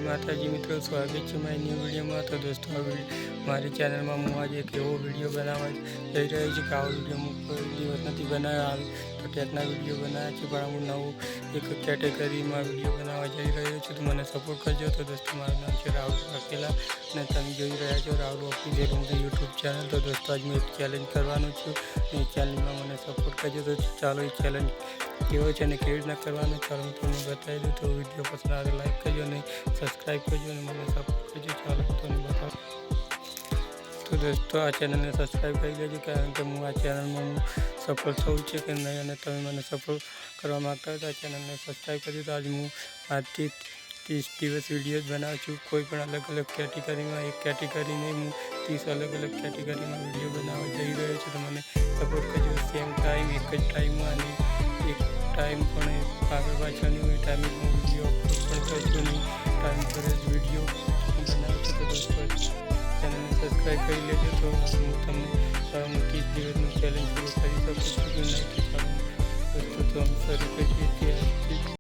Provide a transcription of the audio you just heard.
માતાજી મિત્રો, સ્વાગત છે મારી ન્યૂ વિડીયોમાં। તો દોસ્તો મારી ચેનલમાં હું આજે એક એવો વિડીયો બનાવવા જઈ રહ્યો છું કે આવો વિડીયો હું કોઈ દિવસ નથી બનાવ્યો। તો ટેકના વિડીયો બનાવ્યા છે, પણ હું નવું એક કેટેગરીમાં વિડીયો બનાવવા જઈ રહ્યો છું, તો મને સપોર્ટ કરજો। તો દોસ્તો મારું નામ છે રાહુલ વાઘેલા અને તમે જોઈ રહ્યા છો રાહુલ ઓફિશિયલ યુટ્યુબ ચેનલ। તો દોસ્તો આજ હું એક ચેલેન્જ કરવાનો છું, એ ચેલેન્જમાં મને સપોર્ટ કરજો। તો ચાલો એ ચેલેન્જ કેવો છે અને કેવી રીતના કરવાનો ચાલો હું તમને બતાવી દઉં। તો વિડીયો પસંદ આવે તો લાઈક કરજો અને સબસ્ક્રાઈબ કરજો અને મને સપોર્ટ કરજો। ચાલો હું તમને બતાવું। તો દોસ્તો આ ચેનલને સબસ્ક્રાઈબ કરી લેજો, કારણ કે હું આ ચેનલમાં સફળ થવું છે કે નહીં અને તમે મને સફળ કરવા માગતા હોય તો આ ચેનલને સબસ્ક્રાઈબ કરજો। તો આજે હું આજથી 30 દિવસ વિડીયો બનાવું છું, કોઈ પણ અલગ અલગ કેટેગરીમાં, એક કેટેગરી નહીં, હું 30 અલગ અલગ કેટેગરીમાં વિડીયો બનાવવા જઈ રહ્યો છું, તો મને સપોર્ટ કરજો। સેમ ટાઈમ, એક જ ટાઈમમાં અને એક ટાઈમ પણ આગળ પાછળની હોય ટાઈમે હું વિડીયો અપલોડ પણ કરશું નહીં, ટાઈમ પર જ વિડીયો બનાવું છું। તો દોસ્તો ચેનલને સબસ્ક્રાઈબ કરી લેજો, તો હું તમને